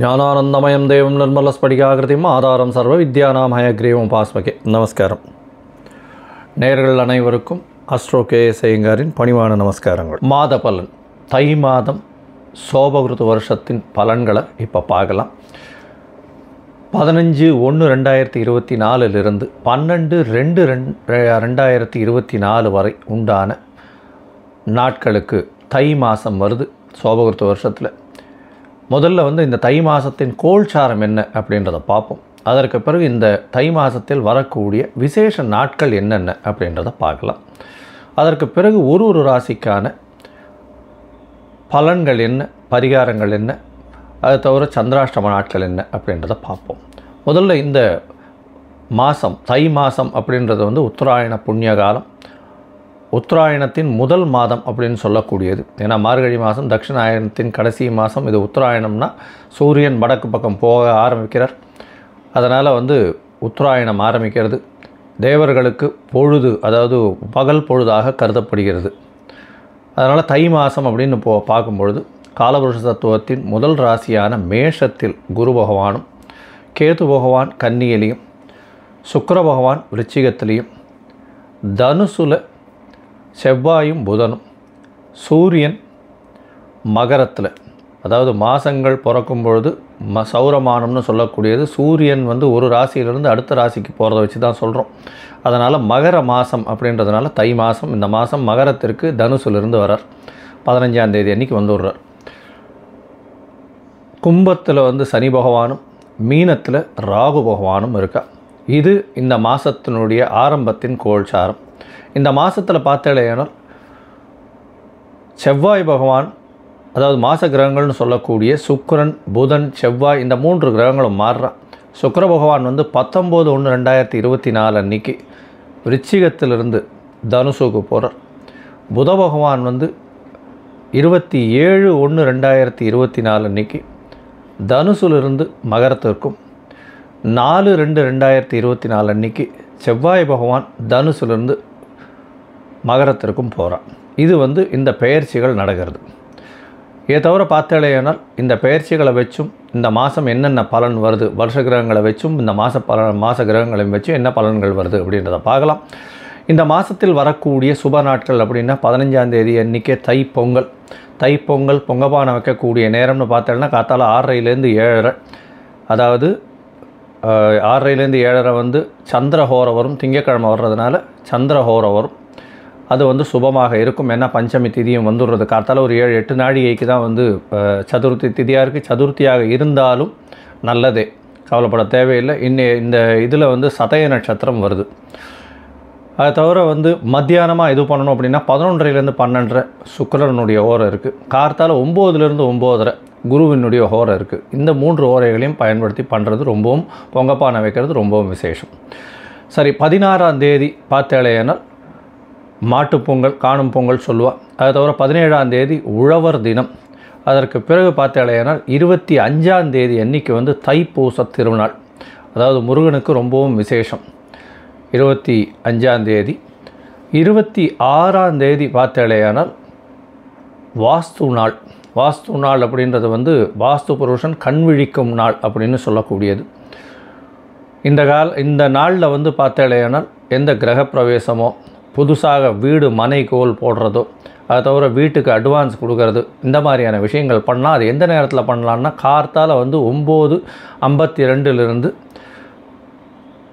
ஞானானந்தமயம் தேவம் நிர்மலஸ்படிகாகிருதியும் ஆதாரம் சர்வ வித்யானாம் ஹயக்ரீவம் பாஸ்மகே. நமஸ்காரம். நேயர்கள் அனைவருக்கும் அஸ்ட்ரோ KS ஐயங்காரின் பணிவான நமஸ்காரங்கள். மாத பலன், தை மாதம் சோபகிருது வருஷத்தின் பலன்களை இப்போ பார்க்கலாம். 15/1/2024 12/2/2024 வரை உண்டான நாட்களுக்கு தை மாதம் வருது சோபகிருது வருஷத்தில். முதல்ல இந்த தை மாதத்தின் கோல்சாரம் என்ன அப்படின்றத பார்ப்போம். அதற்கு பிறகு இந்த தை மாதத்தில் வரக்கூடிய விசேஷ நாட்கள் என்னென்ன அப்படின்றத பார்க்கலாம். அதற்கு பிறகு ஒரு ராசிக்கான பலன்கள் என்ன, பரிகாரங்கள் என்ன, அது தவிர சந்திராஷ்டம நாட்கள் என்ன அப்படின்றத பார்ப்போம். முதல்ல இந்த மாதம், தை மாதம் அப்படின்றது உத்தராயண புண்ணிய காலம், உத்தராயணத்தின் முதல் மாதம் அப்படின்னு சொல்லக்கூடியது. ஏன்னா மார்கழி மாதம் தட்சிணாயனத்தின் கடைசி மாதம். இது உத்தராயணம்னா சூரியன் வடக்கு பக்கம் போக ஆரம்பிக்கிறார். அதனால் உத்தராயணம் ஆரம்பிக்கிறது. தேவர்களுக்கு பொழுது, அதாவது பகல் பொழுதாக கருதப்படுகிறது. அதனால் தை மாதம் அப்படின்னு பார்க்கும்பொழுது காலபுருஷ தத்துவத்தின் முதல் ராசியான மேஷத்தில் குரு பகவானும், கேது பகவான் கன்னியிலையும், சுக்கிர பகவான் விருச்சிகத்திலையும், தனுசுல செவ்வாயும் புதனும், சூரியன் மகரத்தில், அதாவது மாதங்கள் பிறக்கும் பொழுது சௌரமானம்னு சொல்லக்கூடியது சூரியன் ஒரு ராசியிலிருந்து அடுத்த ராசிக்கு போகிறத வச்சு தான் சொல்கிறோம். அதனால் மகர மாதம் அப்படின்றதுனால தை மாதம். இந்த மாதம் மகரத்திற்கு தனுசுலேருந்து வரார். 15ஆம் தேதி அன்றைக்கி வந்துடுறார். கும்பத்தில் சனி பகவானும், மீனத்தில் ராகு பகவானும் இருக்கா. இது இந்த மாதத்தினுடைய ஆரம்பத்தின் கோல்சாரம். இந்த மாதத்தில் பார்த்தேனால் செவ்வாய் பகவான், அதாவது மாத கிரகங்கள்னு சொல்லக்கூடிய சுக்கிரன், புதன், செவ்வாய், இந்த 3 கிரகங்களும் மாறுறான். சுக்கிர பகவான் 19/1/2024 அன்றைக்கி விருச்சிகத்திலிருந்து தனுசுக்கு போகிறார். புத பகவான் 27/1/2024 அன்றைக்கி தனுசுலிருந்து மகரத்திற்கும், 4/2/2024 அன்றைக்கி செவ்வாய் பகவான் தனுசுலிருந்து மகரத்திற்கும் போகிறான். இது இந்த பெயர்ச்சிகள் நடக்கிறது. இதை தவிர பார்த்தேனால் இந்த பெயர்ச்சிகளை வச்சும் இந்த மாதம் என்னென்ன பலன் வருது, வருஷ கிரகங்களை வச்சும் இந்த மாத கிரகங்களையும் வச்சும் என்ன பலன்கள் வருது அப்படின்றத பார்க்கலாம். இந்த மாதத்தில் வரக்கூடிய சுப நாட்கள் அப்படின்னா 15ஆம் தேதி அன்றைக்கே தைப்பொங்கல். தைப்பொங்கல் பொங்கப்பானை வைக்கக்கூடிய நேரம்னு பார்த்தேன்னா காத்தால 6:30லேருந்து 7:30, அதாவது 6:30லேருந்து 7:30 சந்திரஹோரம் வரும். திங்கக்கிழமை வர்றதுனால சந்திரஹோரம் வரும். அது சுபமாக இருக்கும். ஏன்னா பஞ்சமி திதியும் வந்துடுறது. காத்தால் ஒரு 7-8 நாழிகைக்கு தான் சதுர்த்தி திதியாக இருக்குது. சதுர்த்தியாக இருந்தாலும் நல்லதே, கவலைப்பட தேவையில்லை. இந்த இதில் சதய நட்சத்திரம் வருது. அதை தவிர மத்தியானமாக இது பண்ணணும் அப்படின்னா 11:30லேருந்து 12:30 சுக்கிரனுடைய ஹோரம் இருக்குது. கார்த்தால் 9:00லேருந்து 9:30 குருவினுடைய ஹோரம் இருக்குது. இந்த 3 ஹோரைகளையும் பயன்படுத்தி பண்ணுறது ரொம்பவும், பொங்கப்பானை வைக்கிறது ரொம்பவும் விசேஷம். சரி, 16ஆம் தேதி பார்த்தேனால் மாட்டுப்பொங்கல், காணும் பொங்கல் சொல்லுவாள். அதை தவிர 17ஆம் தேதி உழவர் தினம். அதற்கு பிறகு பார்த்தேனால் 25ஆம் தேதி அன்றைக்கி தைப்பூச திருநாள், அதாவது முருகனுக்கு ரொம்பவும் விசேஷம். 25ஆம் தேதி. 26ஆம் தேதி பார்த்தேனால் வாஸ்து நாள். வாஸ்து நாள் அப்படின்றது வாஸ்து புருஷன் கண் விழிக்கும் நாள் அப்படின்னு சொல்லக்கூடியது. இந்த நாளில் பார்த்தேனால் எந்த கிரகப்பிரவேசமோ, புதுசாக வீடு மனை கோல் போடுறதோ, அதை தவிர வீட்டுக்கு அட்வான்ஸ் கொடுக்கறது, இந்த மாதிரியான விஷயங்கள் பண்ணால் அது எந்த நேரத்தில் பண்ணலான்னா கார்த்தால் 9:52லிருந்து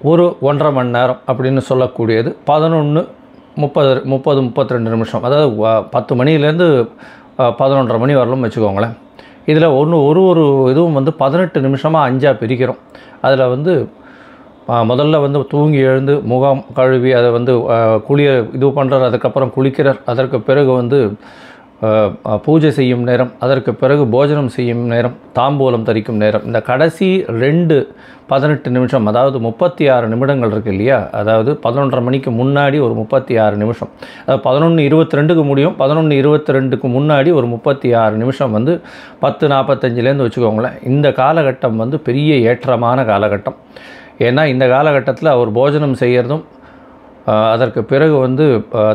ஒரு 1.5 மணி நேரம் அப்படின்னு சொல்லக்கூடியது 11:30-32 நிமிஷம், அதாவது 10 மணிலேருந்து 11:30 மணி வரலும் வச்சுக்கோங்களேன். இதில் ஒரு இதுவும் 18 நிமிஷமாக 5ஆக பிரிக்கிறோம். அதில் முதல்ல தூங்கி எழுந்து முகம் கழுவி அதை இது பண்ணுறார். அதுக்கப்புறம் குளிக்கிறார். அதற்கு பிறகு பூஜை செய்யும் நேரம், அதற்கு பிறகு போஜனம் செய்யும் நேரம், தாம்பூலம் தரிக்கும் நேரம். இந்த கடைசி 18 நிமிஷம், அதாவது 36 நிமிடங்கள் இருக்குது இல்லையா, அதாவது 11:30 மணிக்கு முன்னாடி ஒரு 36 நிமிஷம், அதாவது 11:22க்கு முடியும். 11:22க்கு முன்னாடி ஒரு 36 நிமிஷம் 10:45லேருந்து வச்சுக்கோங்களேன். இந்த காலகட்டம் பெரிய ஏற்றமான காலகட்டம். ஏன்னா இந்த காலகட்டத்தில் அவர் போஜனம் செய்கிறதும் அதற்கு பிறகு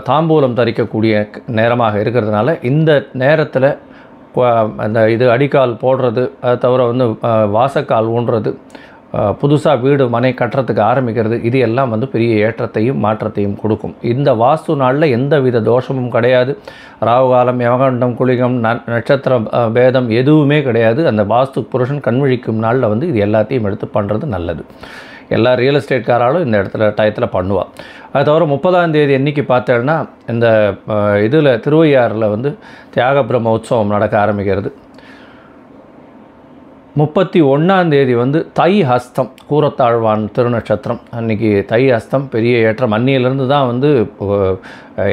தாம்பூலம் தரிக்கக்கூடிய நேரமாக இருக்கிறதுனால இந்த நேரத்தில் அந்த இது அடிக்கால் போடுறது, அதை தவிர வந்து வாசக்கால் ஊன்றது, புதுசாக வீடு மனை கட்டுறதுக்கு ஆரம்பிக்கிறது, இது எல்லாம் வந்து பெரிய ஏற்றத்தையும் மாற்றத்தையும் கொடுக்கும். இந்த வாஸ்து நாளில் எந்த வித தோஷமும் கிடையாது. ராகுகாலம், யமகண்டம், குளிகம், நட்சத்திர பேதம் எதுவுமே கிடையாது. அந்த வாஸ்து புருஷன் கண்விழிக்கும் நாளில் வந்து இது எல்லாத்தையும் எடுத்து பண்ணுறது நல்லது. எல்லா ரியல் எஸ்டேட்காராலும் இந்த இடத்துல டயத்தில் பண்ணுவாள். அது தவிர 30ஆம் தேதி அன்றைக்கி பார்த்தேன்னா இந்த இதில் திருவையாறில் வந்து தியாக பிரம்ம உற்சவம் நடக்க ஆரம்பிக்கிறது. 31ஆம் தேதி வந்து தை ஹஸ்தம், கூரத்தாழ்வான் திருநட்சத்திரம். அன்றைக்கி தை ஹஸ்தம் பெரிய ஏற்றம். அன்னியிலேருந்து தான் வந்து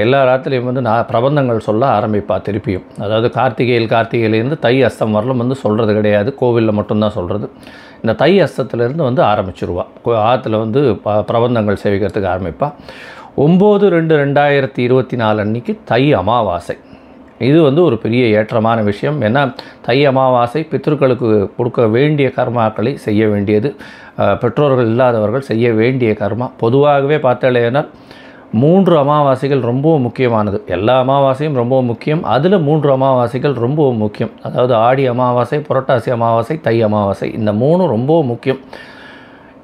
எல்லா ராத்திரியும் வந்து நான் பிரபந்தங்கள் சொல்ல ஆரம்பிப்பா திருப்பியும். அதாவது கார்த்திகையிலேருந்து தை ஹஸ்தம் வரலும் வந்து சொல்கிறது கிடையாது, கோவிலில் மட்டும்தான் சொல்கிறது. இந்த தை ஹஸ்தத்துலேருந்து வந்து ஆரம்பிச்சிருவா, ஆற்றுல வந்து பிரபந்தங்கள் சேவிக்கிறதுக்கு ஆரம்பிப்பா. 9/2/2024 அன்றைக்கி தை அமாவாசை. இது வந்து ஒரு பெரிய ஏற்றமான விஷயம். ஏன்னா தை அமாவாசை பித்ருக்களுக்கு கொடுக்க வேண்டிய கர்மாக்களை செய்ய வேண்டியது, பெற்றோர்கள் இல்லாதவர்கள் செய்ய வேண்டிய கர்மா. பொதுவாகவே பார்த்தாலேனா 3 அமாவாசைகள் ரொம்பவும் முக்கியமானது. எல்லா அமாவாசையும் ரொம்பவும் முக்கியம், அதில் 3 அமாவாசைகள் ரொம்பவும் முக்கியம். அதாவது ஆடி அமாவாசை, புரட்டாசி அமாவாசை, தை அமாவாசை, இந்த 3 ரொம்பவும் முக்கியம்.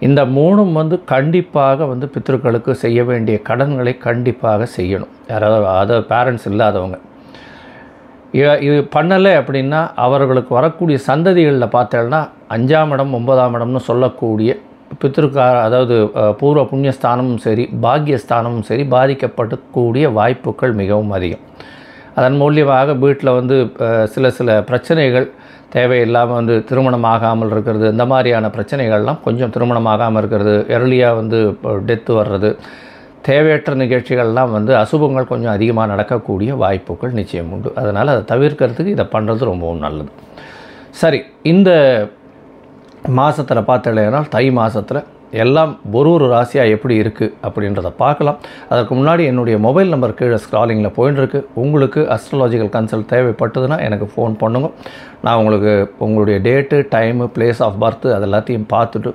இந்த 3ம் வந்து கண்டிப்பாக வந்து பித்ருக்களுக்கு செய்ய வேண்டிய கடன்களை கண்டிப்பாக செய்யணும். யாராவது அதாவது பேரண்ட்ஸ் இல்லாதவங்க இது பண்ணலை அப்படின்னா அவர்களுக்கு வரக்கூடிய சந்ததிகளில் பார்த்தேன்னா 5ஆம் இடம் 9ஆம் இடம்னு சொல்லக்கூடிய அதாவது பூர்வ புண்ணியஸ்தானமும் சரி பாக்கியஸ்தானமும் சரி பாதிக்கப்படக்கூடிய வாய்ப்புகள் மிகவும் அதிகம். அதன் மூலியமாக வீட்டில் வந்து சில பிரச்சனைகள் தேவையில்லாமல் வந்து திருமணம் ஆகாமல் இருக்கிறது, இந்த மாதிரியான பிரச்சனைகள்லாம் கொஞ்சம் திருமணம் ஆகாமல் இருக்கிறது, எர்லியாக வந்து டெத்து வர்றது, தேவையற்ற நிகழ்ச்சிகள்லாம் வந்து அசுபங்கள் கொஞ்சம் அதிகமாக நடக்கக்கூடிய வாய்ப்புகள் நிச்சயம் உண்டு. அதனால் அதை தவிர்க்கிறதுக்கு இதை பண்ணுறது ரொம்பவும் நல்லது. சரி, இந்த மாதத்தில் பார்த்தீங்கன்னா தை மாதத்தில் எல்லாம் ஒரு ராசியாக எப்படி இருக்குது அப்படின்றத பார்க்கலாம். அதற்கு முன்னாடி என்னுடைய மொபைல் நம்பர் கீழே ஸ்க்ராலிங்கில் போயின்ட்டுருக்கு. உங்களுக்கு அஸ்ட்ராலாஜிக்கல் கன்சல்ட் தேவைப்பட்டதுன்னா எனக்கு ஃபோன் பண்ணுங்க. நான் உங்களுக்கு உங்களுடைய date, time, place of birth அது எல்லாத்தையும் பார்த்துட்டு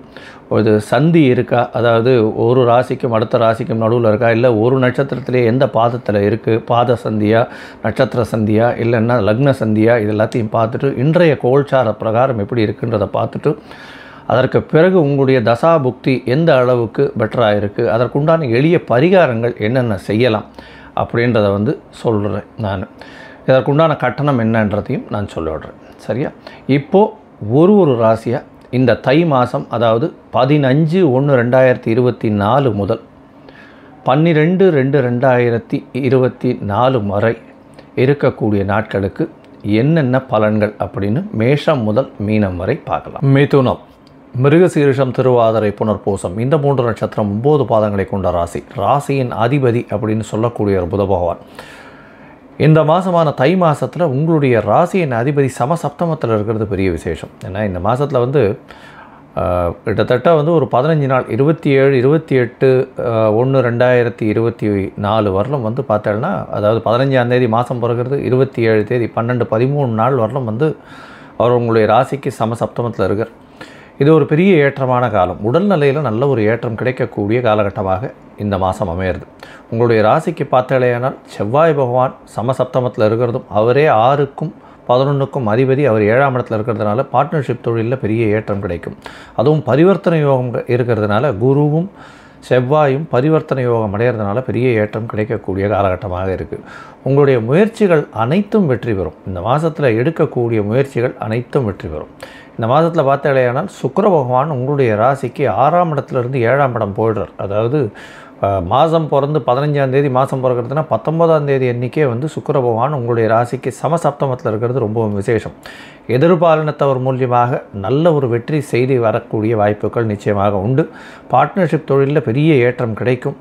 ஒரு சந்தி இருக்கா, அதாவது ஒரு ராசிக்கும் அடுத்த ராசிக்கும் நடுவில் இருக்கா, இல்லை ஒரு நட்சத்திரத்திலே எந்த பாதத்தில் இருக்குது, பாத சந்தியா, நட்சத்திர சந்தியா, இல்லைன்னா லக்ன சந்தியா, இது எல்லாத்தையும் பார்த்துட்டு இன்றைய கோல்சார பிரகாரம் எப்படி இருக்குன்றதை பார்த்துட்டு அதற்கு பிறகு உங்களுடைய தசா புக்தி எந்த அளவுக்கு பெட்டராக இருக்குது, அதற்குண்டான எளிய பரிகாரங்கள் என்னென்ன செய்யலாம் அப்படின்றத வந்து சொல்கிறேன். நான் இதற்குண்டான கட்டணம் என்னன்றதையும் நான் சொல்லிவிடுறேன். சரியா? இப்போது ஒரு ராசியாக இந்த தை மாதம், அதாவது 15/1/2024 முதல் 12/2/2024 வரை இருக்கக்கூடிய நாட்களுக்கு என்னென்ன பலன்கள் அப்படின்னு மேஷம் முதல் மீனம் வரை பார்க்கலாம். மிதுனம், மிருகசீரிஷம், திருவாதிரை, புனர்பூசம், இந்த 3 நட்சத்திரம் 9 பாதங்களை கொண்ட ராசி. ராசியின் அதிபதி அப்படின்னு சொல்லக்கூடிய ஒரு புத பகவான். இந்த மாதமான தை மாதத்தில் உங்களுடைய ராசியின் அதிபதி சமசப்தமத்தில் இருக்கிறது பெரிய விசேஷம். ஏன்னா இந்த மாதத்தில் வந்து கிட்டத்தட்ட வந்து ஒரு 15 நாள் 27, 28, 1/2024 வரலும் வந்து பார்த்தோன்னா, அதாவது 15ஆம் தேதி மாதம் பிறகுறது, 27 தேதி 12, 13 நாள் வரலும் வந்து அவர் உங்களுடைய ராசிக்கு சமசப்தமத்தில் இருக்கார். இது ஒரு பெரிய ஏற்றமான காலம். உடல்நிலையில் நல்ல ஒரு ஏற்றம் கிடைக்கக்கூடிய காலகட்டமாக இந்த மாதம் அமையிறது. உங்களுடைய ராசிக்கு பார்த்தாலேயானால் செவ்வாய் பகவான் சமசப்தமத்தில் இருக்கிறதும், அவரே 6க்கும் 11க்கும் அதிபதி, அவர் 7ஆம் இடத்துல இருக்கிறதுனால பார்ட்னர்ஷிப் தொழிலில் பெரிய ஏற்றம் கிடைக்கும். அதுவும் பரிவர்த்தனை யோகம் இருக்கிறதுனால குருவும் செவ்வாயும் பரிவர்த்தனை யோகம் அடைகிறதுனால பெரிய ஏற்றம் கிடைக்கக்கூடிய காலகட்டமாக இருக்குது. உங்களுடைய முயற்சிகள் அனைத்தும் வெற்றி பெறும். இந்த மாதத்தில் எடுக்கக்கூடிய முயற்சிகள் அனைத்தும் வெற்றி பெறும். இந்த மாதத்தில் பார்த்தாலேயானால் சுக்கிர பகவான் உங்களுடைய ராசிக்கு 6ஆம் இடத்துலேருந்து 7ஆம் இடம் போயிடுறார். அதாவது மாதம் பிறந்து 15ஆம் தேதி மாதம் பிறக்கிறதுனா 19ஆம் தேதி அன்றைக்கே வந்து சுக்கிர பகவான் உங்களுடைய ராசிக்கு சமசப்தமத்தில் இருக்கிறது ரொம்பவும் விசேஷம். எதிர்பாலினத்தவர் மூலியமாக நல்ல ஒரு வெற்றி செய்தி வரக்கூடிய வாய்ப்புகள் நிச்சயமாக உண்டு. பார்ட்னர்ஷிப் தொழிலில் பெரிய ஏற்றம் கிடைக்கும்.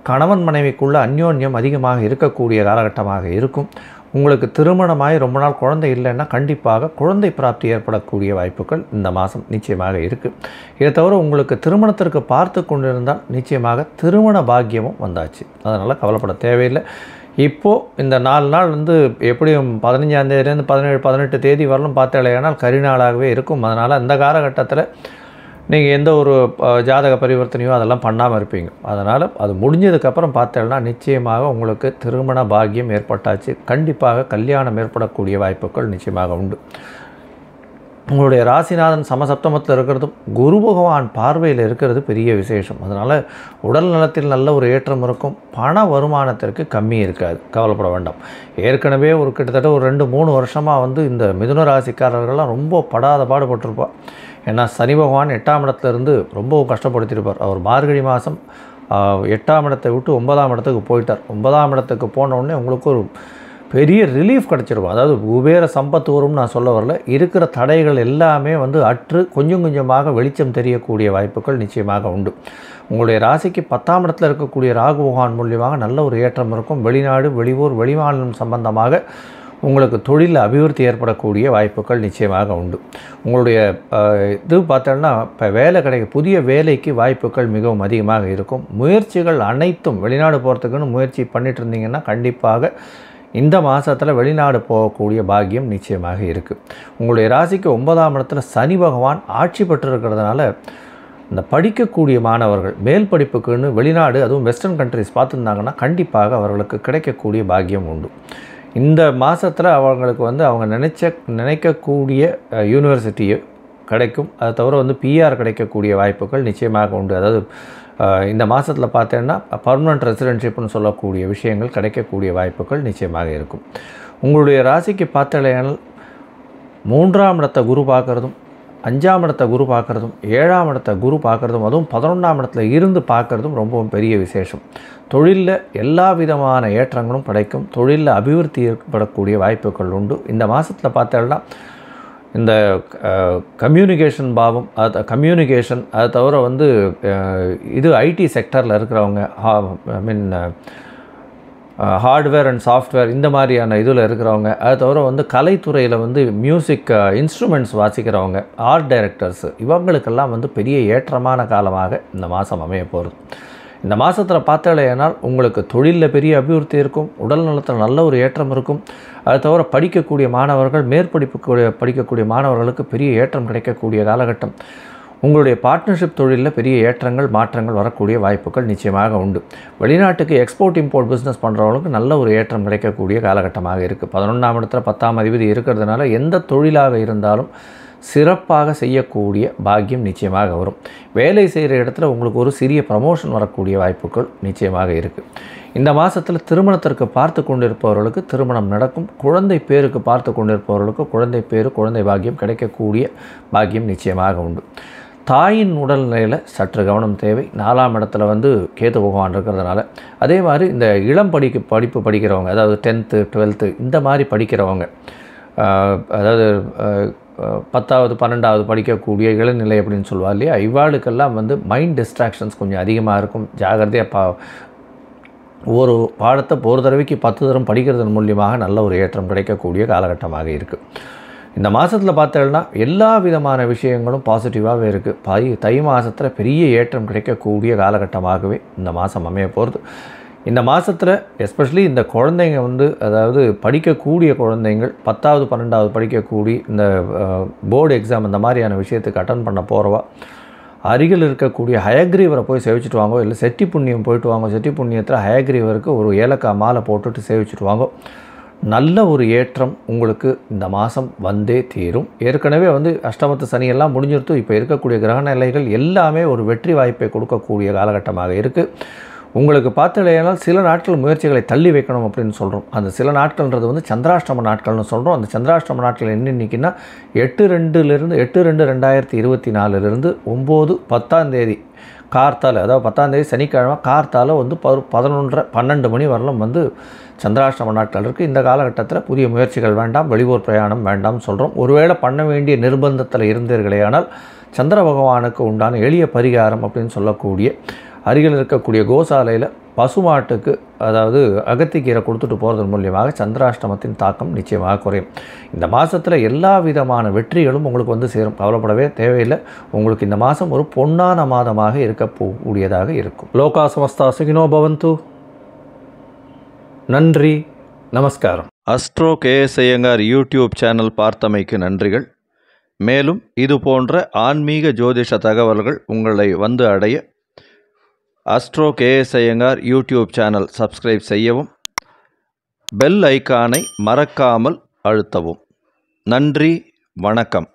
கணவன் மனைவிக்குள்ள அந்யோன்யம் அதிகமாக இருக்கக்கூடிய காலகட்டமாக இருக்கும். உங்களுக்கு திருமணமாகி ரொம்ப நாள் குழந்தை இல்லைன்னா கண்டிப்பாக குழந்தை பிராப்தி ஏற்படக்கூடிய வாய்ப்புகள் இந்த மாதம் நிச்சயமாக இருக்குது. இதை தவிர உங்களுக்கு திருமணத்திற்கு பார்த்து கொண்டிருந்தால் நிச்சயமாக திருமண பாக்கியமும் வந்தாச்சு. அதனால் கவலைப்பட தேவையில்லை. இப்போது இந்த 4 நாள் வந்து எப்படியும் 15ஆம் தேதியிலேருந்து 17, 18 தேதி வரலும் பார்த்தாலேயானால் கரிநாளாகவே இருக்கும். அதனால் அந்த காலகட்டத்தில் நீங்கள் எந்த ஒரு ஜாதக பரிவர்த்தனையோ அதெல்லாம் பண்ணாமல் இருப்பீங்க. அதனால் அது முடிஞ்சதுக்கப்புறம் பார்த்தேன்னா நிச்சயமாக உங்களுக்கு திருமண பாக்கியம் ஏற்பட்டாச்சு. கண்டிப்பாக கல்யாணம் ஏற்படக்கூடிய வாய்ப்புகள் நிச்சயமாக உண்டு. உங்களுடைய ராசிநாதன் சமசப்தமத்தில் இருக்கிறதும் குரு பகவான் பார்வையில் இருக்கிறது பெரிய விசேஷம். அதனால் உடல் நலத்தில் நல்ல ஒரு ஏற்றம் இருக்கும். பண வருமானத்திற்கு கம்மி இருக்காது, கவலைப்பட வேண்டாம். ஏற்கனவே ஒரு கிட்டத்தட்ட ஒரு 2-3 வருஷமாக வந்து இந்த மிதுன ராசிக்காரர்கள்லாம் ரொம்ப படாத பாடுபட்டிருப்பார். ஏன்னா சனி பகவான் 8ஆம் இடத்துலேருந்து ரொம்ப கஷ்டப்படுத்தியிருப்பார். அவர் மார்கழி மாதம் 8ஆம் இடத்தை விட்டு 9ஆம் இடத்துக்கு போயிட்டார். 9ஆம் இடத்துக்கு போனவுடனே உங்களுக்கு ஒரு பெரிய ரிலீஃப் கிடச்சிருக்கும். அதாவது குபேர சம்பத்து வரும்னு நான் சொல்ல வரல. இருக்கிற தடைகள் எல்லாமே வந்து அற்று கொஞ்சம் கொஞ்சமாக வெளிச்சம் தெரியக்கூடிய வாய்ப்புகள் நிச்சயமாக உண்டு. உங்களுடைய ராசிக்கு 10ஆம் இடத்துல இருக்கக்கூடிய ராகு பகவான் மூலியமாக நல்ல ஒரு ஏற்றம் இருக்கும். வெளிநாடு, வெளியூர், வெளிமாநிலம் சம்பந்தமாக உங்களுக்கு தொழிலில் அபிவிருத்தி ஏற்படக்கூடிய வாய்ப்புகள் நிச்சயமாக உண்டு. உங்களுடைய இது பார்த்தோன்னா இப்போ வேலை புதிய வேலைக்கு வாய்ப்புகள் மிகவும் அதிகமாக இருக்கும். முயற்சிகள் அனைத்தும் வெளிநாடு போகிறதுக்குன்னு முயற்சி பண்ணிட்டு இருந்தீங்கன்னா கண்டிப்பாக இந்த மாதத்தில் வெளிநாடு போகக்கூடிய பாக்கியம் நிச்சயமாக இருக்குது. உங்களுடைய ராசிக்கு 9ஆம் இடத்துல சனி பகவான் ஆட்சி பெற்றிருக்கிறதுனால இந்த படிக்கக்கூடிய மாணவர்கள் மேல் படிப்புக்குன்னு வெளிநாடு, அதுவும் வெஸ்டர்ன் கண்ட்ரிஸ் பார்த்துருந்தாங்கன்னா கண்டிப்பாக அவர்களுக்கு கிடைக்கக்கூடிய பாக்கியம் உண்டு. இந்த மாதத்தில் அவங்களுக்கு வந்து அவங்க நினைக்கக்கூடிய யூனிவர்சிட்டியை கிடைக்கும். அதை தவிர வந்து பிஆர் கிடைக்கக்கூடிய வாய்ப்புகள் நிச்சயமாக உண்டு. அதாவது இந்த மாதத்தில் பார்த்தேன்னா பர்மனெண்ட் ரெசிடென்ஷிப்னு சொல்லக்கூடிய விஷயங்கள் கிடைக்கக்கூடிய வாய்ப்புகள் நிச்சயமாக இருக்கும். உங்களுடைய ராசிக்கு பார்த்தலையானால் 3ஆம் இடத்தை குரு பார்க்குறதும், 5ஆம் இடத்தை குரு பார்க்குறதும், 7ஆம் இடத்தை குரு பார்க்குறதும், அதுவும் 11ஆம் இடத்துல இருந்து பார்க்குறதும் ரொம்பவும் பெரிய விசேஷம். தொழிலில் எல்லா விதமான ஏற்றங்களும் கிடைக்கும். தொழிலில் அபிவிருத்தி ஏற்படக்கூடிய வாய்ப்புகள் உண்டு. இந்த மாதத்தில் பார்த்தோம்னா இந்த கம்யூனிகேஷன் பாவம், கம்யூனிகேஷன் அதை தவிர வந்து இது ஐடி செக்டரில் இருக்கிறவங்க, ஹார்ட்வேர் அண்ட் சாஃப்ட்வேர் இந்த மாதிரியான இதில் இருக்கிறவங்க, அதை தவிர வந்து கலைத்துறையில் வந்து மியூசிக் இன்ஸ்ட்ருமெண்ட்ஸ் வாசிக்கிறவங்க, ஆர்ட் டைரக்டர்ஸு, இவங்களுக்கெல்லாம் வந்து பெரிய ஏற்றமான காலமாக இந்த மாதம் அமைய போகிறது. இந்த மாதத்தில் பார்த்தாலேனால் உங்களுக்கு தொழிலில் பெரிய அபிவிருத்தி இருக்கும். உடல் நலத்தில் நல்ல ஒரு ஏற்றம் இருக்கும். அதை தவிர படிக்கக்கூடிய மாணவர்கள், படிக்கக்கூடிய மாணவர்களுக்கு பெரிய ஏற்றம் கிடைக்கக்கூடிய காலகட்டம். உங்களுடைய பார்ட்னர்ஷிப் தொழிலில் பெரிய ஏற்றங்கள், மாற்றங்கள் வரக்கூடிய வாய்ப்புகள் நிச்சயமாக உண்டு. வெளிநாட்டுக்கு எக்ஸ்போர்ட் இம்போர்ட் பிஸ்னஸ் பண்ணுறவங்களுக்கு நல்ல ஒரு ஏற்றம் கிடைக்கக்கூடிய காலகட்டமாக இருக்குது. 11ஆம் இடத்துல 10ஆம் அதிபதி இருக்கிறதுனால எந்த தொழிலாக இருந்தாலும் சிறப்பாக செய்யக்கூடிய பாக்கியம் நிச்சயமாக வரும். வேலை செய்கிற இடத்துல உங்களுக்கு ஒரு சிறிய ப்ரமோஷன் வரக்கூடிய வாய்ப்புகள் நிச்சயமாக இருக்குது. இந்த மாதத்தில் திருமணத்திற்கு பார்த்து கொண்டிருப்பவர்களுக்கு திருமணம் நடக்கும். குழந்தை பேருக்கு பார்த்து கொண்டிருப்பவர்களுக்கு குழந்தை பேரு, குழந்தை பாக்கியம் கிடைக்கக்கூடிய பாக்கியம் நிச்சயமாக உண்டு. தாயின் உடல்நிலையில் சற்று கவனம் தேவை. 4ஆம் இடத்துல வந்து கேது பகவான் இருக்கிறதுனால, அதே மாதிரி இந்த இளம் படிப்பு படிக்கிறவங்க, அதாவது 10th 12th இந்த மாதிரி படிக்கிறவங்க, அதாவது 10வது 12வது படிக்கக்கூடிய இளநிலை அப்படின்னு சொல்லுவா இல்லையா, இவாளுக்கெல்லாம் வந்து மைண்ட் டிஸ்ட்ராக்ஷன்ஸ் கொஞ்சம் அதிகமாக இருக்கும். ஜாகிரதையாக ஒரு பாடத்தை ஒரு தடவைக்கு 10 தரம் படிக்கிறதன் மூலியமாக நல்ல ஒரு ஏற்றம் கிடைக்கக்கூடிய காலகட்டமாக இருக்குது. இந்த மாதத்தில் பார்த்தோம்னா எல்லா விதமான விஷயங்களும் பாசிட்டிவாகவே இருக்குது. தை மாதத்தில் பெரிய ஏற்றம் கிடைக்கக்கூடிய காலகட்டமாகவே இந்த மாதம் அமைய போகிறது. இந்த மாதத்தில் எஸ்பெஷலி இந்த குழந்தைங்க வந்து, அதாவது படிக்கக்கூடிய குழந்தைங்கள் 10வது 12வது படிக்கக்கூடிய இந்த போர்டு எக்ஸாம் இந்த மாதிரியான விஷயத்துக்கு அட்டன் பண்ண போகிறவா அருகில் இருக்கக்கூடிய ஹயக்ரீவரை போய் சேவிச்சுட்டு வாங்க. இல்லை செட்டி புண்ணியம் போயிட்டு வாங்க. செட்டி புண்ணியத்தில் ஹயக்ரீவருக்கு ஒரு ஏலக்காய் மாலை போட்டுட்டு சேவிச்சுட்டு வாங்க. நல்ல ஒரு ஏற்றம் உங்களுக்கு இந்த மாதம் வந்தே தீரும். ஏற்கனவே வந்து அஷ்டமத்து சனியெல்லாம் முடிஞ்சிருத்து. இப்போ இருக்கக்கூடிய கிரக நிலைகள் எல்லாமே ஒரு வெற்றி வாய்ப்பை கொடுக்கக்கூடிய காலகட்டமாக இருக்குது. உங்களுக்கு பார்த்தலையானால் சில நாட்கள் முயற்சிகளை தள்ளி வைக்கணும் அப்படின்னு சொல்கிறோம். அந்த சில நாட்கள்ன்றது வந்து சந்திராஷ்டம நாட்கள்னு சொல்கிறோம். அந்த சந்திராஷ்டம நாட்கள் என்னன்னைக்குன்னா 8/2/2024 9/10 கார்த்தால், அதாவது 10ஆம் தேதி சனிக்கிழமை கார்த்தால் வந்து 11:30 12 மணி வரலும் வந்து சந்திராஷ்டம நாட்கள் இருக்குது. இந்த காலகட்டத்தில் புதிய முயற்சிகள் வேண்டாம், வெளியூர் பிரயாணம் வேண்டாம்னு சொல்கிறோம். ஒருவேளை பண்ண வேண்டிய நிர்பந்தத்தில் இருந்தீர்களே ஆனால் சந்திர பகவானுக்கு உண்டான எளிய பரிகாரம் அப்படின்னு சொல்லக்கூடிய அருகில் இருக்கக்கூடிய கோசாலையில் பசுமாட்டுக்கு, அதாவது அகத்திக்கீரை கொடுத்துட்டு போகிறதன் மூலியமாக சந்திராஷ்டமத்தின் தாக்கம் நிச்சயமாக குறையும். இந்த மாதத்தில் எல்லா விதமான வெற்றிகளும் உங்களுக்கு வந்து சேரும். கவலைப்படவே தேவையில்லை. உங்களுக்கு இந்த மாதம் ஒரு பொன்னான மாதமாக இருக்கக்கூடியதாக இருக்கும். லோகா சமஸ்தா சுகினோ பவந்து. நன்றி, நமஸ்காரம். Astro KS Iyengar YouTube channel பார்த்தமைக்கு நன்றிகள். மேலும் இது போன்ற ஆன்மீக ஜோதிஷ தகவல்கள் உங்களை வந்து அடைய astro KS Iyengar YouTube channel subscribe செய்யவும், பெல் ஐக்கானை மறக்காமல் அழுத்தவும். நன்றி, வணக்கம்.